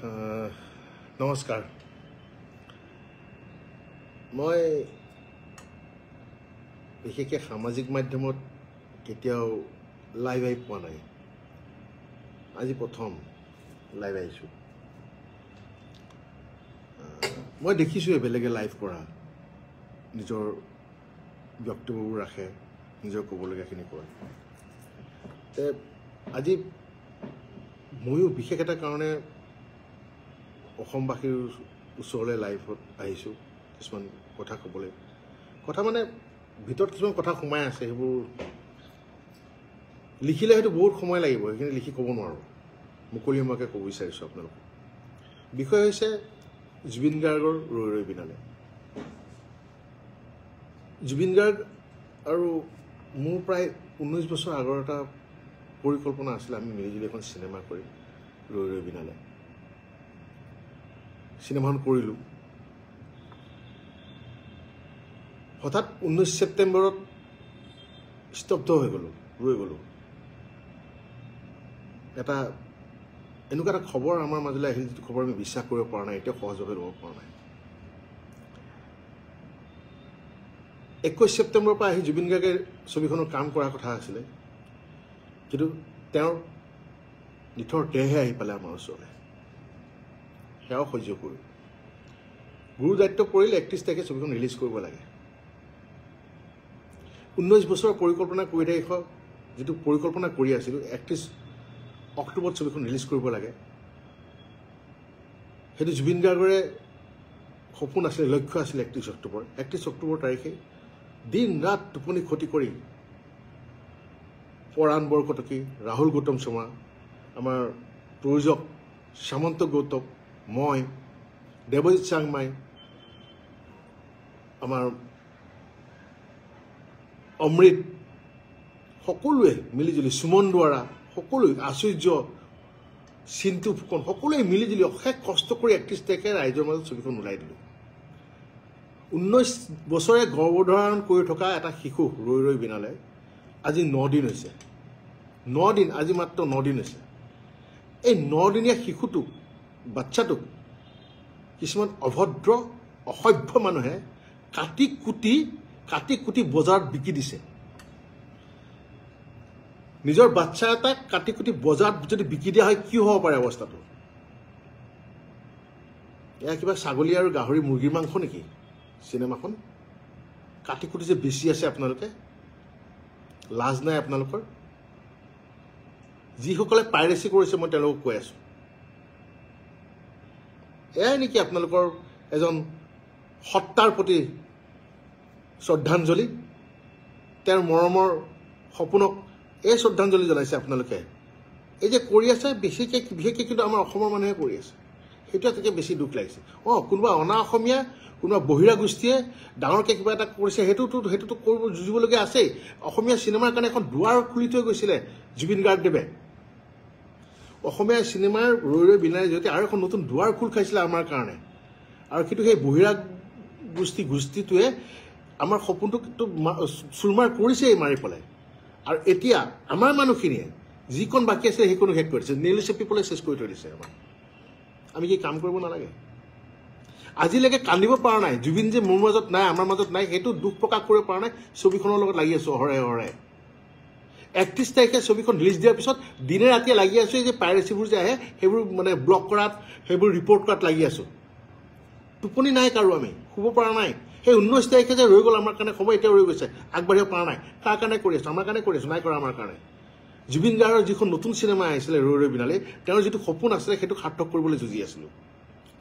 নমস্কাৰ মই বিশেষকৈ সামাজিক মাধ্যমত কেতিয়াও লাইভ আহি পোৱা নাই আজি প্ৰথম লাইভ আহিছোঁ মই দেখিছোঁ বেলেগে লাইভ কৰা নিজৰ বক্তব্যবোৰ ৰাখে নিজৰ ক'বলগীয়াখিনি কয় আজি ময়ো বিশেষ এটা কাৰণে অসমবাসীৰ ওচৰলৈ লাইভত আহিছোঁ কিছুমান কথা ক'বলৈ কথা মানে ভিতৰত কিছুমান কথা সোমাই আছে সেইবোৰ লিখিলে হয়তো বহুত সময় লাগিব সেইখিনি লিখি ক'ব নোৱাৰোঁ মুকলিমুৱাকৈ ক'ব বিচাৰিছোঁ আপোনালোকক বিষয় হৈছে জুবিন গাৰ্গৰ ৰৈ ৰৈ বিনালে জুবিন গাৰ্গ আৰু মোৰ প্ৰায় 19 বছৰ আগৰ এটা পৰিকল্পনা আছিলে আমি মিলিজুলি এখন চিনেমা কৰি ৰৈ ৰৈ বিনালে চিনেমাখন কৰিলোঁ হঠাৎ 19 ছেপ্টেম্বৰত স্তব্ধ হৈ গ'লোঁ ৰৈ গ'লোঁ এটা এনেকুৱা এটা খবৰ আমাৰ মাজলৈ আহিল যিটো খবৰ আমি বিশ্বাস কৰিব পৰা নাই এতিয়াও সহজভাৱে ল'ব পৰা নাই 21 ছেপ্টেম্বৰৰ পৰা আহি জুবিন গাৰ্গে ছবিখনৰ কাম কৰাৰ কথা আছিলে কিন্তু তেওঁৰ নিথৰ দেহে আহি পালে আমাৰ ওচৰলৈ সেয়াও সহ্য কৰি গুৰু দায়িত্ব পৰিলে 31 তাৰিখে ছবিখন ৰিলিজ কৰিব লাগে 19 বছৰৰ পৰিকল্পনা কৰি থাকি যিটো পৰিকল্পনা কৰি আছিলোঁ 31 অক্টোবৰত ছবিখন ৰিলিজ কৰিব লাগে সেইটো জুবিন গাৰ্গৰে সপোন আছিলে লক্ষ্য আছিলে 31 অক্টোবৰ তাৰিখে দিন ৰাত টোপনি ক্ষতি কৰি পৰাণ বৰকটকী ৰাহুল গৌতম শৰ্মা আমাৰ প্ৰযোজক সামন্ত গৌতম মই দেৱজিৎ চাংমাই আমাৰ অমৃত সকলোৱে মিলিজুলি সুমন দুৱাৰা সকলোৱে আশ্চৰ্য চিন্তু ফুকন সকলোৱে মিলিজুলি অশেষ কষ্ট কৰি 31 তাৰিখে ৰাইজৰ মাজত ছবিখন ওলাই দিলোঁ 19 বছৰে গৰ্ভধাৰণ কৰি থকা এটা শিশু ৰৈ ৰৈ বিনালে আজি 9 দিন হৈছে 9 দিন আজি মাত্ৰ 9 দিন হৈছে এই 9 দিনীয়া শিশুটোক বাচ্চাটোক কিছুমান অভদ্ৰ অসভ্য মানুহে কাটি কুটি বজাৰত বিকি দিছে নিজৰ বাচ্চা এটাক কাটি কুটি বজাৰত যদি বিকি দিয়া হয় কি হ'ব পাৰে অৱস্থাটো এয়া কিবা ছাগলী আৰু গাহৰি মুৰ্গীৰ মাংস নেকি চিনেমাখন কাটি কুটি যে বেছি আছে আপোনালোকে লাজ নাই আপোনালোকৰ যিসকলে পাইৰেচি কৰিছে মই তেওঁলোকক কৈ আছোঁ এয়াই নেকি আপোনালোকৰ এজন সত্তাৰ প্ৰতি শ্ৰদ্ধাঞ্জলি তেওঁৰ মৰমৰ সপোনক এই শ্ৰদ্ধাঞ্জলি জনাইছে আপোনালোকে এই যে কৰি আছে বিশেষকৈ কিন্তু আমাৰ অসমৰ মানুহে কৰি আছে সেইটো এটাকে বেছি দুখ লাগিছে কোনোবা অনা অসমীয়া কোনোবা বহিৰা গোষ্ঠীয়ে ডাঙৰকৈ কিবা এটা কৰিছে সেইটোতো কৰিব যুঁজিবলগীয়া আছেই অসমীয়া চিনেমাৰ কাৰণে এখন দুৱাৰ খুলি থৈ গৈছিলে জুবিন গাৰ্গদেৱে অসমীয়া চিনেমাৰ ৰৈ ৰৈ বিনালে জৰিয়তে আৰু এখন নতুন দুৱাৰ খোল খাইছিলে আমাৰ কাৰণে আৰু কিন্তু সেই বহিৰা গোষ্ঠীটোৱে আমাৰ সপোনটোক চুৰমাৰ কৰিছেই মাৰি পেলাই আৰু এতিয়া আমাৰ মানুহখিনিয়ে যিকণ বাকী আছে সেইকণো শেষ কৰি দিছে নেলি চেপি পেলাই চেছ কৰি থৈ দিছে আমাৰ আমি কি কাম কৰিব নালাগে আজিলৈকে কান্দিব পৰা নাই জুবিন যে মোৰ মাজত নাই আমাৰ মাজত নাই সেইটো দুখ প্ৰকাশ কৰিব পৰা নাই ছবিখনৰ লগত লাগি আছোঁ অহৰে 31 তাৰিখে ছবিখন ৰিলিজ দিয়াৰ পিছত দিনে ৰাতিয়ে লাগি আছোঁ এই যে পাইৰেচিবোৰ যে আহে সেইবোৰ মানে ব্লক কৰাত সেইবোৰ ৰিপৰ্ট কৰাত লাগি আছোঁ টোপনি নাই কাৰো আমি শুব পৰা নাই সেই 19 তাৰিখে যে ৰৈ গ'ল আমাৰ কাৰণে সময় এতিয়া ৰৈ গৈছে আগবাঢ়িব পৰা নাই কাৰ কাৰণে কৰি আছোঁ আমাৰ কাৰণে কৰি আছোঁ নাই কৰা আমাৰ কাৰণে জুবিন গাৰ্গৰ যিখন নতুন চিনেমা আহিছিলে ৰৈ ৰৈ বিনালে তেওঁৰ যিটো সপোন আছিলে সেইটো সাৰ্থক কৰিবলৈ যুঁজি আছিলোঁ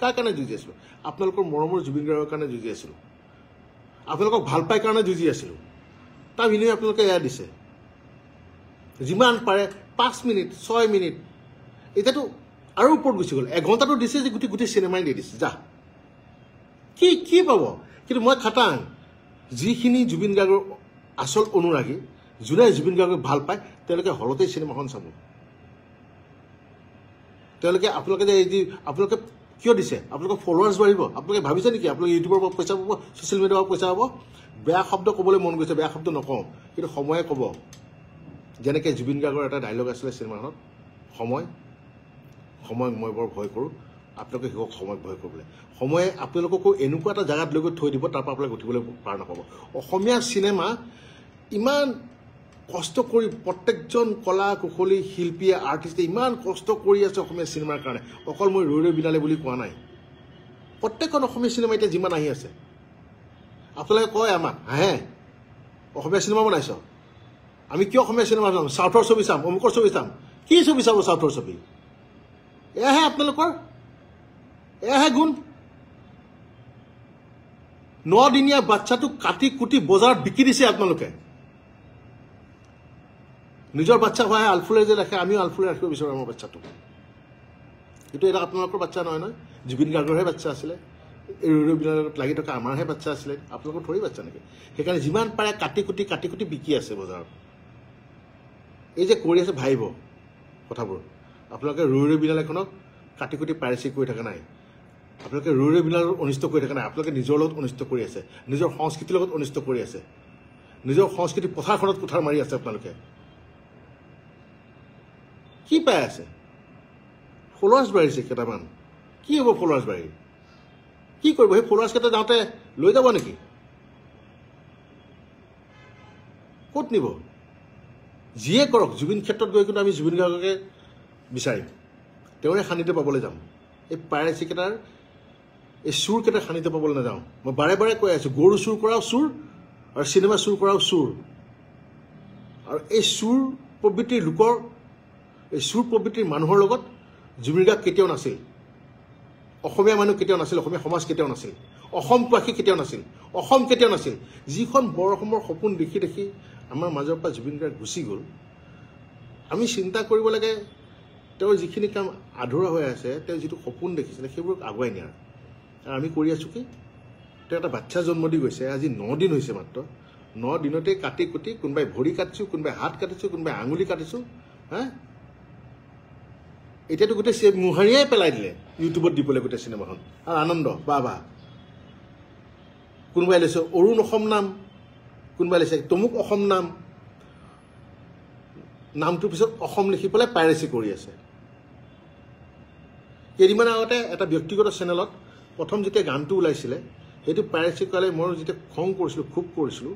কাৰ কাৰণে যুঁজি আছিলোঁ আপোনালোকৰ মৰমৰ জুবিন গাৰ্গৰ কাৰণে যুঁজি আছিলোঁ আপোনালোকক ভাল পাই কাৰণে যুঁজি আছিলোঁ তাৰ বিনিময়ে আপোনালোকে এয়া দিছে যিমান পাৰে 5 মিনিট 6 মিনিট এতিয়াতো আৰু ওপৰত গুচি গ'ল এঘণ্টাটো দিছে যে গোটেই চিনেমাই দি দিছে যা কি পাব কিন্তু মই খাটাং যিখিনি জুবিন গাৰ্গৰ আচল অনুৰাগী যোনে জুবিন গাৰ্গক ভাল পায় তেওঁলোকে হলতেই চিনেমাখন চাব তেওঁলোকে আপোনালোকে যে এই আপোনালোকে কিয় দিছে আপোনালোকৰ ফলোৱাৰ্ছ বাঢ়িব আপোনালোকে ভাবিছে নেকি আপোনালোকে ইউটিউবৰ পৰা পইচা পাব ছ'চিয়েল মিডিয়াৰ পৰা পইচা পাব বেয়া শব্দ ক'বলৈ মন গৈছে বেয়া শব্দ নকওঁ কিন্তু সময়ে ক'ব যেনেকৈ জুবিন গাৰ্গৰ এটা ডায়লগ আছিলে চিনেমাখনত সময় মই বৰ ভয় কৰোঁ আপোনালোকে শিকক সময়ক ভয় কৰিবলৈ সময়ে আপোনালোককো এনেকুৱা এটা জেগাত লৈ গৈ থৈ দিব তাৰ পৰা আপোনালোকে উঠিবলৈ পাৰ নাপাব অসমীয়া চিনেমা ইমান কষ্ট কৰি প্ৰত্যেকজন কলা কুশলী শিল্পীয়ে আৰ্টিষ্টে ইমান কষ্ট কৰি আছে অসমীয়া চিনেমাৰ কাৰণে অকল মই ৰৈ ৰৈ বিনালে বুলি কোৱা নাই প্ৰত্যেকখন অসমীয়া চিনেমা এতিয়া যিমান আহি আছে আপোনালোকে কয় আমাক হে অসমীয়া চিনেমা বনাইছ আমি কিয় অসমীয়া চিনেমা চাম চাউথৰ ছবি চাম অমুকৰ ছবি চাম কি ছবি চাব চাউথৰ ছবি এয়াহে আপোনালোকৰ এয়াহে গুণ 9 দিনীয়া বাচ্চাটোক কাটি কুটি বজাৰত বিকি দিছে আপোনালোকে নিজৰ বাচ্চা হোৱাহে আলফুলে যে ৰাখে আমিও আলফুলে ৰাখিব বিচাৰোঁ আমাৰ বাচ্চাটোক এইটো এটা আপোনালোকৰ বাচ্চা নহয় নহয় জুবিন গাৰ্গৰহে বাচ্চা আছিলে এই ৰৈ ৰৈ বিনালত লাগি থকা আমাৰহে বাচ্চা আছিলে আপোনালোকৰ থৰি বাচ্চা নেকি সেইকাৰণে যিমান পাৰে কাটি কুটি বিকি আছে বজাৰত এই যে কৰি আছে ভাবিব কথাবোৰ আপোনালোকে ৰৈ ৰৈ বিনালেখনক কাটি কুটি পাইৰেচি কৰি থকা নাই আপোনালোকে ৰৈ ৰৈ বিনালত অনিষ্ট কৰি থকা নাই আপোনালোকে নিজৰ লগত অনিষ্ট কৰি আছে নিজৰ সংস্কৃতিৰ লগত অনিষ্ট কৰি আছে নিজৰ সংস্কৃতি পথাৰখনত কুঠাৰ মাৰি আছে আপোনালোকে কি পাই আছে ফলোৱাৰ্ছ বাঢ়িছে কেইটামান কি হ'ব ফলোৱাৰ্ছ বাঢ়ি কি কৰিব সেই ফলোৱাৰ্ছ কেইটা যাওঁতে লৈ যাব নেকি ক'ত নিব যিয়ে কৰক জুবিন ক্ষেত্ৰত গৈ কিন্তু আমি জুবিন গাৰ্গকে বিচাৰিম তেওঁৰে সান্নিধ্য পাবলৈ যাম এই পাইৰেচি কেইটাৰ এই চুৰকেইটাৰ সান্নিধ্য পাবলৈ নাযাওঁ মই বাৰে বাৰে কৈ আছোঁ গৰু চুৰ কৰাও চুৰ আৰু চিনেমা চুৰ কৰাও চুৰ আৰু এই চুৰ প্ৰবৃত্তিৰ লোকৰ এই চুৰ প্ৰবৃত্তিৰ মানুহৰ লগত জুবিন গাৰ্গ কেতিয়াও নাছিল অসমীয়া মানুহ কেতিয়াও নাছিল অসমীয়া সমাজ কেতিয়াও নাছিল অসমবাসী কেতিয়াও নাছিল অসম কেতিয়াও নাছিল যিখন বৰ অসমৰ সপোন দেখি দেখি আমাৰ মাজৰ পৰা জুবিন গাৰ্গ গুচি গ'ল আমি চিন্তা কৰিব লাগে তেওঁৰ যিখিনি কাম আধৰুৱা হৈ আছে তেওঁ যিটো সপোন দেখিছিলে সেইবোৰক আগুৱাই নিয়াৰ আৰু আমি কৰি আছোঁ কি তেওঁ এটা বাচ্চা জন্ম দি গৈছে আজি 9 দিন হৈছে মাত্ৰ 9 দিনতে কাটি কুটি কোনোবাই ভৰি কাটিছোঁ কোনোবাই হাত কাটিছোঁ কোনোবাই আঙুলি কাটিছোঁ হা এতিয়াতো গোটেই মোহাৰিয়াই পেলাই দিলে ইউটিউবত দিবলৈ গোটেই চিনেমাখন আৰু আনন্দ বাহ কোনোবাই লৈছে অৰুণ অসম নাম কোনোবাই লৈছে তমুক অসম নামটোৰ পিছত অসম লিখি পেলাই পাইৰেচি কৰি আছে কেইদিনমান আগতে এটা ব্যক্তিগত চেনেলত প্ৰথম যেতিয়া গানটো ওলাইছিলে সেইটো পাইৰেচি কৰালে মই যেতিয়া খং কৰিছিলোঁ খুব কৰিছিলোঁ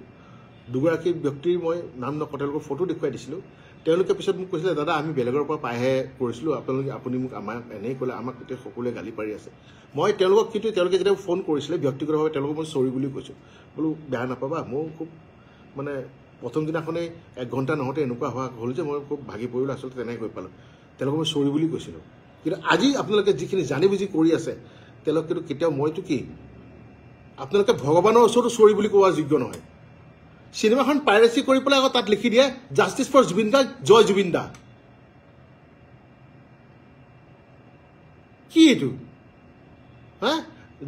দুগৰাকী ব্যক্তিৰ মই নাম নকওঁ তেওঁলোকৰ ফটো দেখুৱাই দিছিলোঁ তেওঁলোকে পিছত মোক কৈছিলে দাদা আমি বেলেগৰ পৰা পাইহে কৰিছিলোঁ আপুনি মোক আমাক এনেই ক'লে আমাক গোটেই সকলোৱে গালি পাৰি আছে মই তেওঁলোকক কিন্তু তেওঁলোকে যেতিয়া ফোন কৰিছিলে ব্যক্তিগতভাৱে তেওঁলোকক মই চৰি বুলি কৈছোঁ বোলো বেয়া নাপাবা মই খুব মানে প্ৰথম দিনাখনেই 1 ঘণ্টা নহওঁতে এনেকুৱা হোৱা হ'ল যে মই খুব ভাগি পৰিলোঁ আচলতে তেনেকৈ কৈ পালোঁ তেওঁলোকক মই চৰি বুলি কৈছিলোঁ কিন্তু আজি আপোনালোকে যিখিনি জানি বুজি কৰি আছে তেওঁলোক কিন্তু কেতিয়াও মইতো কি আপোনালোকে ভগৱানৰ ওচৰতো চৰি বুলি কোৱা যোগ্য নহয় চিনেমাখন পাইৰেচি কৰি পেলাই আকৌ তাত লিখি দিয়ে জাষ্টিছ ফৰ জুবিন দা জয় জুবিন দা কি এইটো হা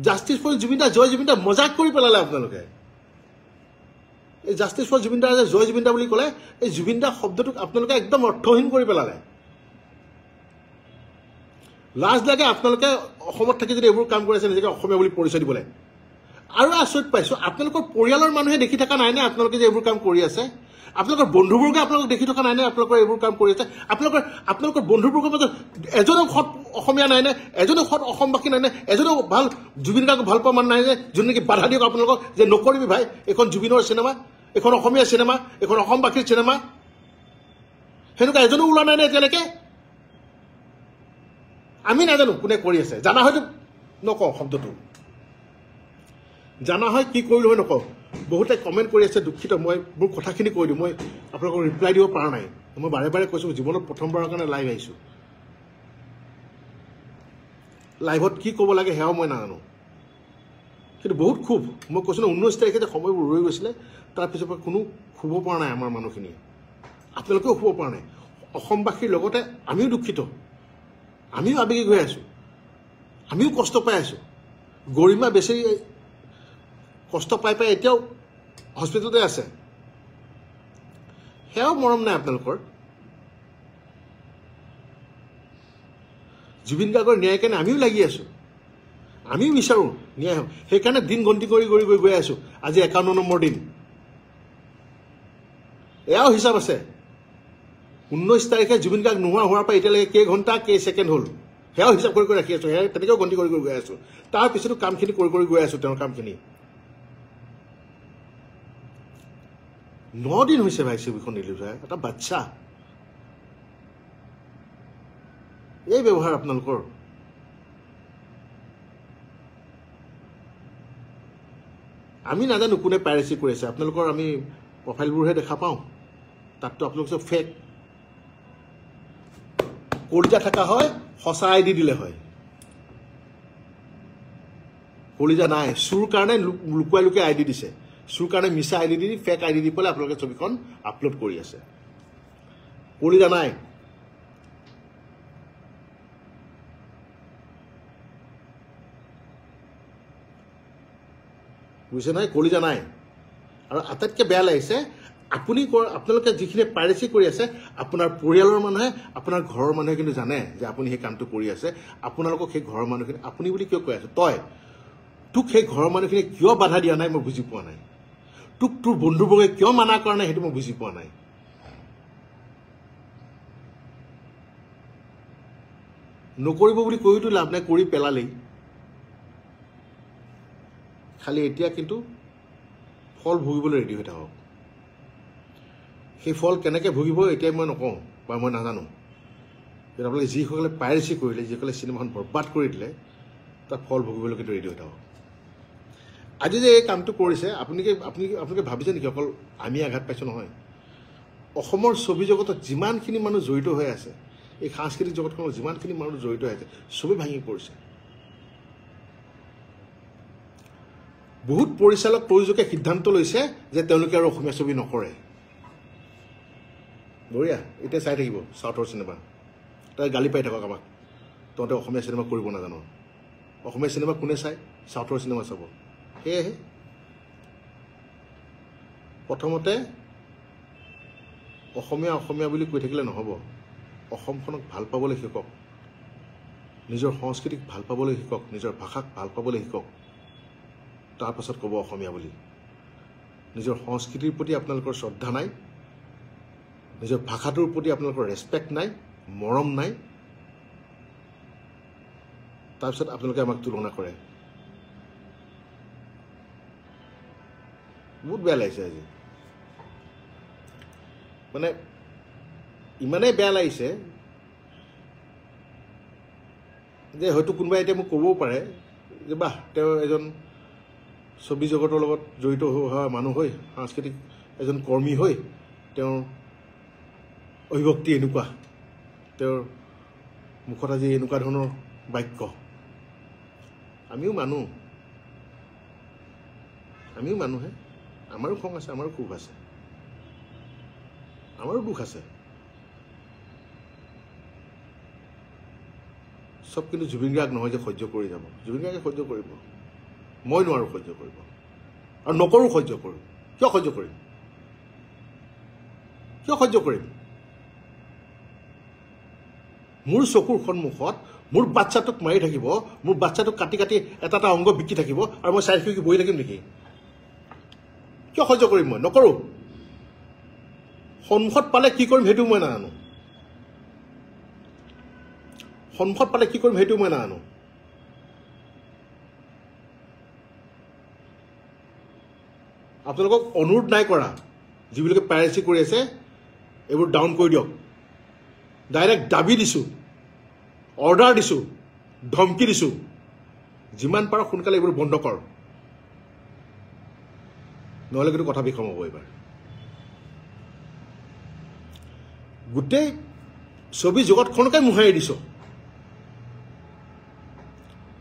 জাষ্টিছ ফৰ জুবিন দা জয় জুবিন দা মজাক কৰি পেলালে আপোনালোকে এই জাষ্টিছ ফৰ জুবিন দা যে জয় জুবিন দা বুলি ক'লে এই জুবিন দা শব্দটোক আপোনালোকে একদম অৰ্থহীন কৰি পেলালে লাজ লাগে আপোনালোকে অসমত থাকি যদি এইবোৰ কাম কৰি আছে নিজকে অসমীয়া বুলি পৰিচয় দিবলৈ আৰু আচৰিত পাইছোঁ আপোনালোকৰ পৰিয়ালৰ মানুহে দেখি থকা নাইনে আপোনালোকে যে এইবোৰ কাম কৰি আছে আপোনালোকৰ বন্ধুবৰ্গে আপোনালোকক দেখি থকা নাইনে আপোনালোকৰ এইবোৰ কাম কৰি আছে আপোনালোকৰ বন্ধুবৰ্গৰ মাজত এজনো সৎ অসমীয়া নাইনে এজনো সৎ অসমবাসী নাইনে এজনো ভাল জুবিন গাৰ্গক ভাল পোৱা মানুহ নাইনে যোনে নেকি বাধা দিয়ক আপোনালোকক যে নকৰিবি ভাই এইখন জুবিনৰ চিনেমা এইখন অসমীয়া চিনেমা এইখন অসমবাসীৰ চিনেমা সেনেকুৱা এজনো ওলোৱা নাইনে এতিয়ালৈকে আমি নাজানো কোনে কৰি আছে জানা হয়তো নকওঁ শব্দটো জানা হয় কি কৰিলোঁ হয় নকওঁ বহুতে কমেণ্ট কৰি আছে দুখিত মই মোৰ কথাখিনি কৈ দিওঁ মই আপোনালোকক ৰিপ্লাই দিব পৰা নাই মই বাৰে বাৰে কৈছোঁ জীৱনত প্ৰথমবাৰৰ কাৰণে লাইভ আহিছোঁ লাইভত কি ক'ব লাগে সেয়াও মই নাজানো কিন্তু বহুত খুব মই কৈছোঁ ন 19 তাৰিখে যে সময়বোৰ ৰৈ গৈছিলে তাৰপিছৰ পৰা কোনো শুব পৰা নাই আমাৰ মানুহখিনিয়ে আপোনালোকেও শুব পৰা নাই অসমবাসীৰ লগতে আমিও দুখিত আমিও আৱেগিক হৈ আছোঁ আমিও কষ্ট পাই আছোঁ গৰিমা বেছি কষ্ট পাই এতিয়াও হস্পিটেলতে আছে সেয়াও মৰম নাই আপোনালোকৰ জুবিন গাৰ্গৰ ন্যায় কাৰণে আমিও লাগি আছোঁ আমিও বিচাৰোঁ ন্যায় হওক সেইকাৰণে দিন গন্তি কৰি গৈ আছোঁ আজি 51 নম্বৰ দিন এয়াও হিচাপ আছে 19 তাৰিখে জুবিন গাৰ্গ নোহোৱা হোৱাৰ পৰা এতিয়ালৈকে কেই ঘণ্টা কেই ছেকেণ্ড হ'ল সেয়াও হিচাপ কৰি ৰাখি আছোঁ, সেয়া তেনেকৈও গন্তি কৰি গৈ আছোঁ। তাৰপিছতো কামখিনি কৰি গৈ আছোঁ, তেওঁৰ কামখিনি। 9 দিন হৈছে ভাই ছবিখন ৰিলিজ হয়, এটা বাচ্চা। এই ব্যৱহাৰ আপোনালোকৰ। আমি নাজানো কোনে পাইৰেচি কৰি আছে, আপোনালোকৰ আমি প্ৰফাইলবোৰহে দেখা পাওঁ, তাততো আপোনালোক চব ফেক। কলিজা থকা হয় সঁচা ID দিলে হয়, কলিজা নাই। চুৰ কাৰণে লুকুৱাই লুকুৱাই ID দিছে, চুৰ কাৰণে মিছা ID দি ফেক ID দি পেলাই আপোনালোকে ছবিখন আপলোড কৰি আছে। কলিজা নাই। বুজিছে নাই, কলিজা নাই। আৰু আটাইতকৈ বেয়া লাগিছে, আপোনালোকে যিখিনি পাইৰেচি কৰি আছে, আপোনাৰ পৰিয়ালৰ মানুহে, আপোনাৰ ঘৰৰ মানুহে কিন্তু জানে যে আপুনি সেই কামটো কৰি আছে। আপোনালোকক সেই ঘৰৰ মানুহখিনি আপুনি বুলি কিয় কৈ আছে? তোক সেই ঘৰৰ মানুহখিনি কিয় বাধা দিয়া নাই মই বুজি পোৱা নাই। তোৰ বন্ধুবৰ্গে কিয় মানা কৰা নাই সেইটো মই বুজি পোৱা নাই। নকৰিব বুলি কৈতো লাভ নাই, কৰি পেলালেই। খালি এতিয়া কিন্তু ফল ভুগিবলৈ ৰেডি হৈ থাকক। সেই ফল কেনেকৈ ভুগিব এতিয়া মই নকওঁ বা মই নাজানো। কিন্তু আপোনালোকে যিসকলে পাইৰেচি কৰিলে, যিসকলে চিনেমাখন বৰবাদ কৰি দিলে, তাত ফল ভুগিবলৈ কিন্তু ৰেডি হৈ থাকক। আজি যে এই কামটো কৰিছে, আপোনালোকে ভাবিছে নেকি অকল আমি আঘাত পাইছোঁ? নহয়, অসমৰ ছবি জগতত যিমানখিনি মানুহ জড়িত হৈ আছে, এই সাংস্কৃতিক জগতখনত যিমানখিনি মানুহ জড়িত হৈ আছে, ছবি ভাঙি পৰিছে। বহুত পৰিচালক প্ৰযোজকে সিদ্ধান্ত লৈছে যে তেওঁলোকে আৰু অসমীয়া ছবি নকৰে। বঢ়িয়া, এতিয়া চাই থাকিব চাউথৰ চিনেমা, তাই গালি পাই থাকক আমাক, তহঁতে অসমীয়া চিনেমা কৰিব নাজানো। অসমীয়া চিনেমা কোনে চায়? চাউথৰ চিনেমা চাব। সেয়েহে প্ৰথমতে অসমীয়া বুলি কৈ থাকিলে নহ'ব। অসমখনক ভাল পাবলৈ শিকক, নিজৰ সংস্কৃতিক ভাল পাবলৈ শিকক, নিজৰ ভাষাক ভাল পাবলৈ শিকক। তাৰপাছত ক'ব অসমীয়া বুলি। নিজৰ সংস্কৃতিৰ প্ৰতি আপোনালোকৰ শ্ৰদ্ধা নাই, নিজৰ ভাষাটোৰ প্ৰতি আপোনালোকৰ ৰেচপেক্ট নাই, মৰম নাই, তাৰপিছত আপোনালোকে আমাক তুলনা কৰে। বহুত বেয়া লাগিছে আজি, মানে ইমানেই বেয়া লাগিছে যে হয়তো কোনোবাই এতিয়া মোক ক'বও পাৰে যে বাহ, তেওঁ এজন ছবি জগতৰ লগত জড়িত হোৱা মানুহ হৈ, সাংস্কৃতিক এজন কৰ্মী হৈ, তেওঁৰ অভিভক্তি এনেকুৱা, তেওঁৰ মুখত আজি এনেকুৱা ধৰণৰ বাক্য। আমিও মানুহে, আমাৰো খং আছে, আমাৰো ক্ষোভ আছে, আমাৰো দুখ আছে। চব কিন্তু জুবিন গাৰ্গ নহয় যে সহ্য কৰি যাব। জুবিন গাৰ্গে সহ্য কৰিব, মই নোৱাৰোঁ সহ্য কৰিব, আৰু নকৰোঁ সহ্য কৰোঁ। কিয় সহ্য কৰিম? মোৰ চকুৰ সন্মুখত মোৰ বাচ্চাটোক মাৰি থাকিব, মোৰ বাচ্চাটোক কাটি কাটি এটা এটা অংগ বিকি থাকিব, আৰু মই চাই থাকি বহি থাকিম নেকি? কিয় সহ্য কৰিম? মই নকৰোঁ। সন্মুখত পালে কি কৰিম সেইটো মই নাজানো। আপোনালোকক অনুৰোধ নাই কৰা, যিবিলাকে পাইৰেচি কৰি আছে এইবোৰ ডাউন কৰি দিয়ক। ডাইৰেক্ট দাবী দিছোঁ, অৰ্ডাৰ দিছোঁ, ধমকি দিছোঁ, যিমান পাৰ সোনকালে এইবোৰ বন্ধ কৰ, নহ'লে কিন্তু কথা বিষম হ'ব। এইবাৰ গোটেই ছবি জগতখনকে মোহাৰি দিছ।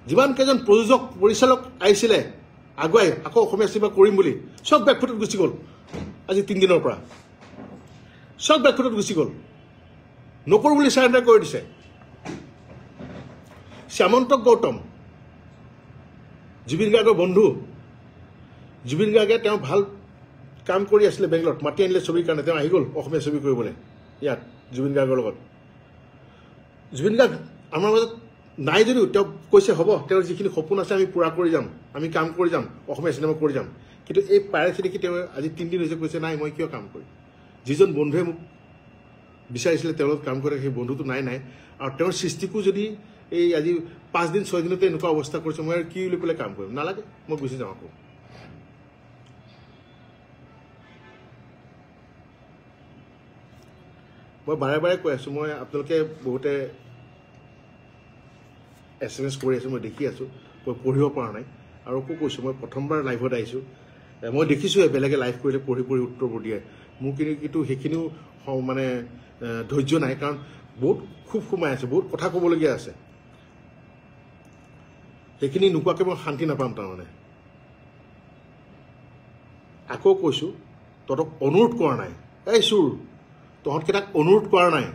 যিমান কেইজন প্ৰযোজক পৰিচালক আহিছিলে আগুৱাই আকৌ অসমীয়া চিনেমা কৰিম বুলি, চব বেকফুটত গুচি গ'ল। আজি 3 দিনৰ পৰা চব বেকফুটত গুচি গ'ল, নকৰোঁ বুলি চাৰেণ্ডাৰ কৰি দিছে। শ্যামন্ত গৌতম, জুবিন গাৰ্গৰ বন্ধু, জুবিন গাৰ্গে তেওঁ ভাল কাম কৰি আছিলে বেংগলত, মাতি আনিলে ছবিৰ কাৰণে, তেওঁ আহি গ'ল অসমীয়া ছবি কৰিবলৈ ইয়াত জুবিন গাৰ্গৰ লগত। জুবিন গাৰ্গ আমাৰ মাজত নাই যদিও তেওঁ কৈছে হ'ব, তেওঁৰ যিখিনি সপোন আছে আমি পূৰা কৰি যাম, আমি কাম কৰি যাম, অসমীয়া চিনেমা কৰি যাম। কিন্তু এই পাইৰেচি দেখি তেওঁ আজি 3 দিন হৈছে কৈছে নাই মই কিয় কাম কৰিম। যিজন বন্ধুৱে মোক বিচাৰিছিলে তেওঁৰ লগত কাম কৰে, সেই বন্ধুটো নাই। আৰু তেওঁৰ সৃষ্টিকো যদি এই আজি 5 দিন 6 দিনতে এনেকুৱা অৱস্থা কৰিছে মই আৰু কি বুলি ক'লে কাম কৰিম নালাগে মই গুচি যাওঁ আকৌ মই বাৰে বাৰে কৈ আছোঁ মই আপোনালোকে বহুতে SMS কৰি আছোঁ মই দেখি আছোঁ মই পঢ়িব পৰা নাই আৰু আকৌ কৈছোঁ মই প্ৰথমবাৰ লাইভত আহিছোঁ মই দেখিছোঁ বেলেগে লাইভ কৰিলে পঢ়ি পঢ়ি উত্তৰবোৰ দিয়ে মোৰ কিন্তু সেইখিনিও মানে ধৈৰ্য নাই কাৰণ বহুত খুব সোমাই আছে বহুত কথা ক'বলগীয়া আছে সেইখিনি নোকোৱাকৈ মই শান্তি নাপাম তাৰমানে আকৌ কৈছোঁ তহঁতক অনুৰোধ কৰা নাই এই চুৰ তহঁতকেইটাক অনুৰোধ কৰা নাই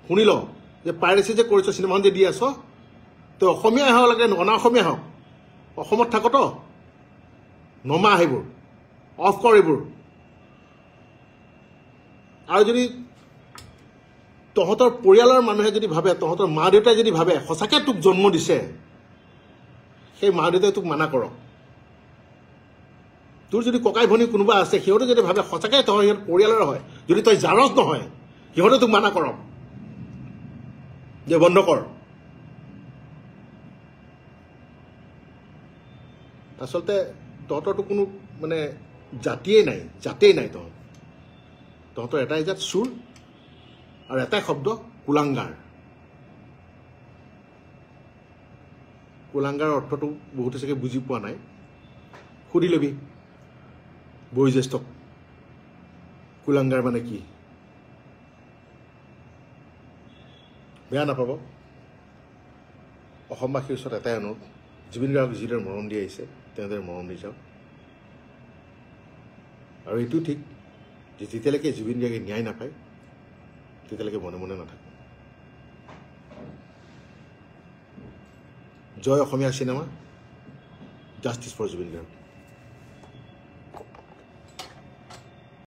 শুনি ল যে পাইৰেচি যে কৰিছ চিনেমাখন যে দি আছ তই অসমীয়াই হওক লাগে অনা অসমীয়া হওক অসমত থাকত নমা সেইবোৰ অফ কৰ এইবোৰ আৰু যদি তহঁতৰ পৰিয়ালৰ মানুহে যদি ভাবে তহঁতৰ মা দেউতাই যদি ভাবে সঁচাকৈ তোক জন্ম দিছে সেই মা দেউতাই তোক মানা কৰক তোৰ যদি ককাই ভনী কোনোবা আছে সিহঁতে যদি ভাবে সঁচাকৈ তই সিহঁত পৰিয়ালৰ হয় যদি তই জাৰজ নহয় সিহঁতে তোক মানা কৰক যে বন্ধ কৰ আচলতে তহঁতৰতো কোনো মানে জাতিয়েই নাই তহঁতৰ এটাই জাত চুৰ আৰু এটাই শব্দ কুলাংগাৰ অৰ্থটো বহুতে চাগে বুজি পোৱা নাই সুধি ল'বি বয়োজ্যেষ্ঠক কুলাংগাৰ মানে কি বেয়া নাপাব অসমবাসীৰ ওচৰত এটাই অনুৰোধ জুবিন গাৰ্গক যিদৰে মৰম দি আহিছে তেনেদৰে মৰম দি যাওক আৰু এইটো ঠিক যে যেতিয়ালৈকে জুবিন গাৰ্গে ন্যায় নাপায় তেতিয়ালৈকে মনে মনে নাথাকে জয় Assamese cinema justice for Zubeen Garg